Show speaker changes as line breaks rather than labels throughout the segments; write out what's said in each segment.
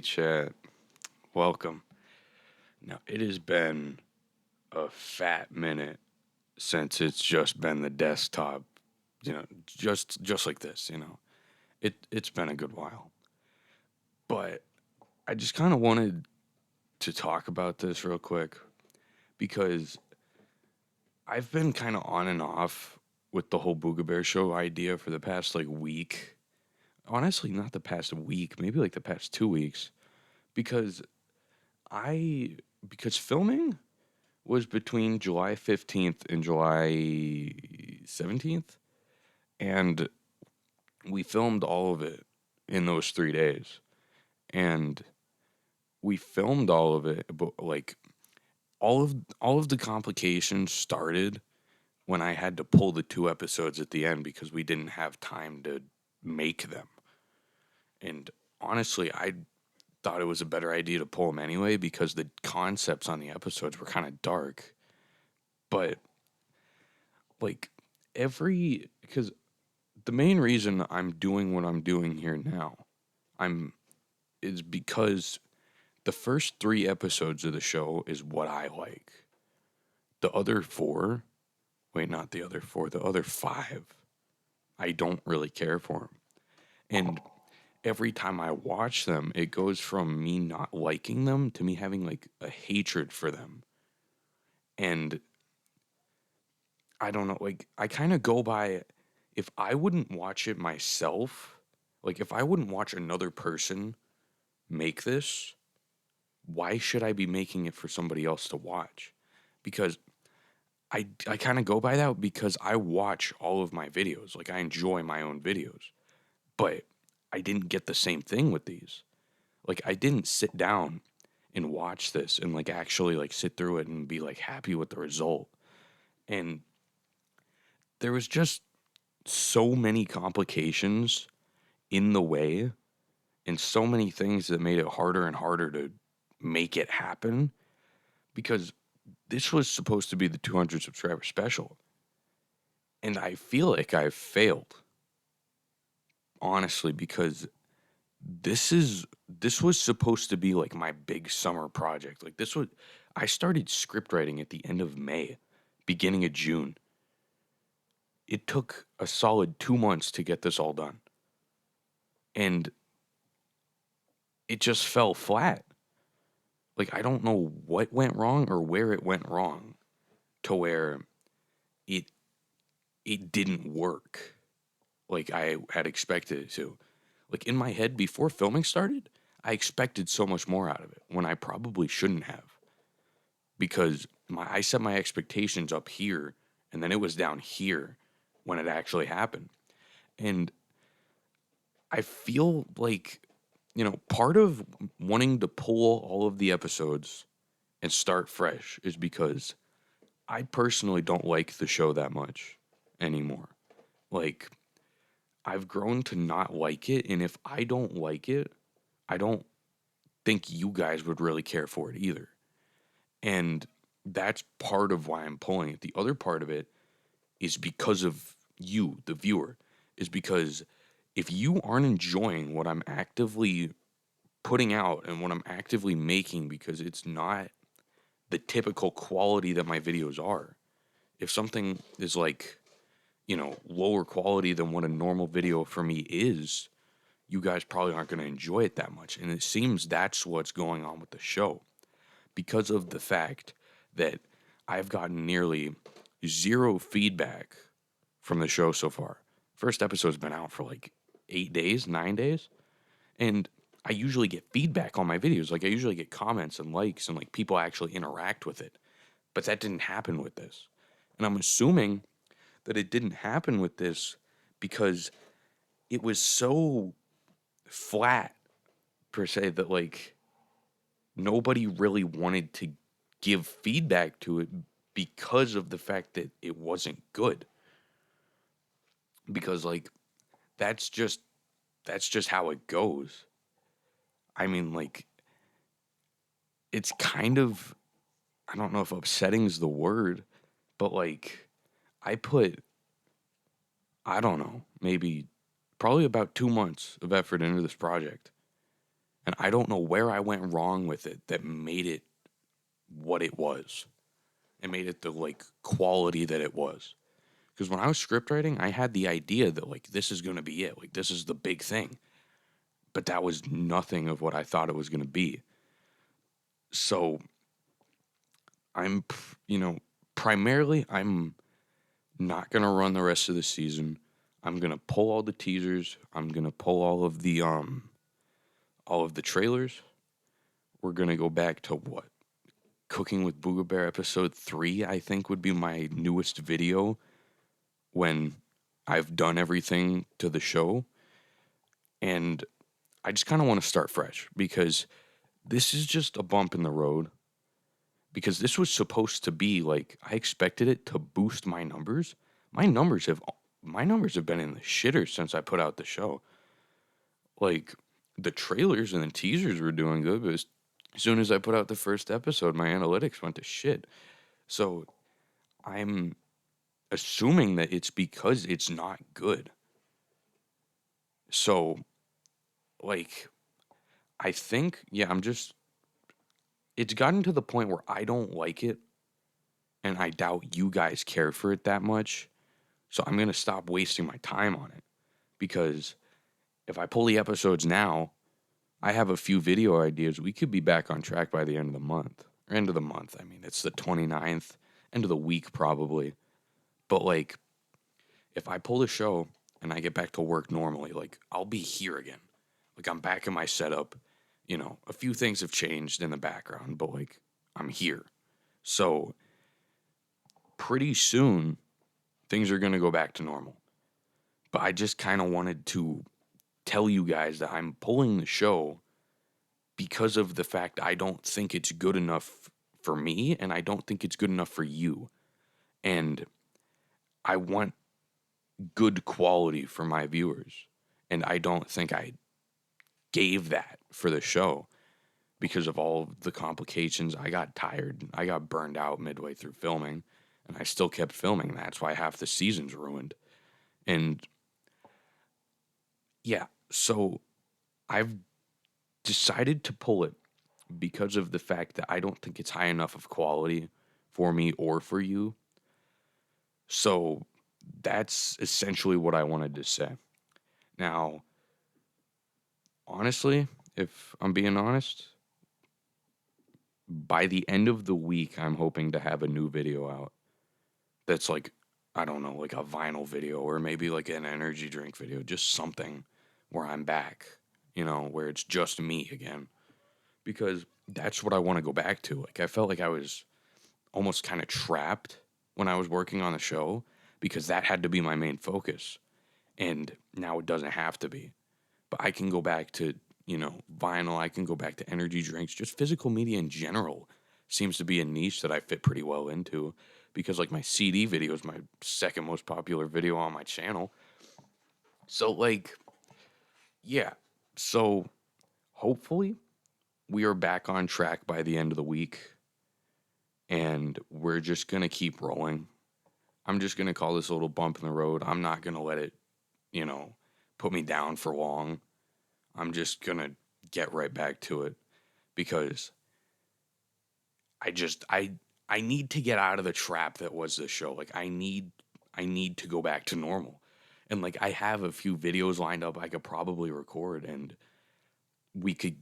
chat. Welcome. Now, it has been a fat minute since it's just been the desktop, just like this. It's been a good while. But I just kind of wanted to talk about this real quick because I've been kind of on and off with the whole Boogabear show idea for the past like week. Honestly, not the past week, maybe like the past 2 weeks because I because filming was between July 15th and July 17th. And we filmed all of it in those 3 days. And we filmed all of it, but like all of the complications started when I had to pull the 2 episodes at the end because we didn't have time to make them. And honestly, I thought it was a better idea to pull them anyway because the concepts on the episodes were kind of dark. But like because the main reason I'm doing what I'm doing here now, I'm is because the first 3 episodes of the show is what I like. The other four, wait, not the other four, the other five, I don't really care for them. And every time I watch them, it goes from me not liking them to me having like a hatred for them. And I don't know, like I kind of go by if I wouldn't watch it myself, like if I wouldn't watch another person make this, why should I be making it for somebody else to watch? Because I kind of go by that because I watch all of my videos. Like I enjoy my own videos. But I didn't get the same thing with these. Like I didn't sit down and watch this and like actually like sit through it and be like happy with the result. And there was just so many complications in the way and so many things that made it harder and harder to make it happen because this was supposed to be the 200 subscriber special. And I feel like I've failed, honestly, because this was supposed to be like my big summer project. Like I started script writing at the end of May, beginning of June. It took a solid 2 months to get this all done. And it just fell flat. Like I don't know what went wrong or where it went wrong to where it it didn't work like I had expected it to. Like in my head before filming started, I expected so much more out of it when I probably shouldn't have because I set my expectations up here and then it was down here when it actually happened. And I feel like part of wanting to pull all of the episodes and start fresh is because I personally don't like the show that much anymore. Like I've grown to not like it, and if I don't like it, I don't think you guys would really care for it either. And that's part of why I'm pulling it. The other part of it is because of you, the viewer, is because if you aren't enjoying what I'm actively putting out and what I'm actively making because it's not the typical quality that my videos are. If something is like, lower quality than what a normal video for me is, you guys probably aren't going to enjoy it that much. And it seems that's what's going on with the show because of the fact that I've gotten nearly zero feedback from the show so far. First episode's been out for like 8 days, 9 days. And I usually get feedback on my videos. Like I usually get comments and likes and like people actually interact with it. But that didn't happen with this. And I'm assuming that it didn't happen with this because it was so flat per se that like nobody really wanted to give feedback to it because of the fact that it wasn't good. Because like that's just how it goes. I mean, like it's kind of, I don't know if upsetting's the word, but like I put, I don't know, maybe probably about 2 months of effort into this project. And I don't know where I went wrong with it that made it what it was and made it the like quality that it was. Because when I was script writing, I had the idea that like this is going to be it. Like this is the big thing. But that was nothing of what I thought it was going to be. So primarily I'm not going to run the rest of the season. I'm going to pull all the teasers. I'm going to pull all of the trailers. We're going to go back to what? Cooking with Boogabear episode 3, I think would be my newest video when I've done everything to the show. And I just kind of want to start fresh because this is just a bump in the road. Because this was supposed to be like I expected it to boost my numbers. My numbers have my numbers have been in the shitter since I put out the show. Like the trailers and the teasers were doing good, but as soon as I put out the first episode, my analytics went to shit. So I'm assuming that it's because it's not good. So like I think it's gotten to the point where I don't like it and I doubt you guys care for it that much. So I'm going to stop wasting my time on it because if I pull the episodes now, I have a few video ideas. We could be back on track by the end of the month. Or end of the month. I mean, it's the 29th, end of the week probably. But like if I pull the show and I get back to work normally, like I'll be here again. Like I'm back in my setup. A few things have changed in the background, but like I'm here. So pretty soon things are going to go back to normal. But I just kind of wanted to tell you guys that I'm pulling the show because of the fact I don't think it's good enough for me and I don't think it's good enough for you. And I want good quality for my viewers. And I don't think I gave that for the show because of all of the complications. I got tired. I got burned out midway through filming and I still kept filming. That's why half the season's ruined. And yeah, so I've decided to pull it because of the fact that I don't think it's high enough of quality for me or for you. So that's essentially what I wanted to say. Now, honestly, if I'm being honest, by the end of the week, I'm hoping to have a new video out that's like, I don't know, like a vinyl video or maybe like an energy drink video, just something where I'm back, where it's just me again. Because that's what I want to go back to. Like, I felt like I was almost kind of trapped when I was working on the show because that had to be my main focus. And now it doesn't have to be. But I can go back to, vinyl. I can go back to energy drinks. Just physical media in general seems to be a niche that I fit pretty well into because, like, my CD video is my second most popular video on my channel. So, like, yeah. So, hopefully, we are back on track by the end of the week and we're just going to keep rolling. I'm just going to call this a little bump in the road. I'm not going to let it, put me down for long. I'm just going to get right back to it because I need to get out of the trap that was this show. Like I need to go back to normal. And like I have a few videos lined up I could probably record and we could,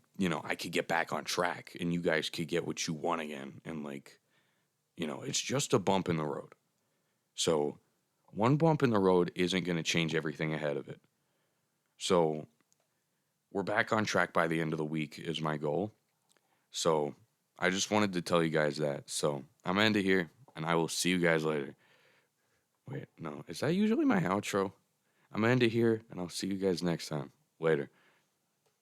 I could get back on track and you guys could get what you want again. And like, it's just a bump in the road. So one bump in the road isn't going to change everything ahead of it. So we're back on track by the end of the week is my goal. So I just wanted to tell you guys that. So I'm going to end it here and I will see you guys later. Wait, no, is that usually my outro? I'm going to end it here and I'll see you guys next time. Later.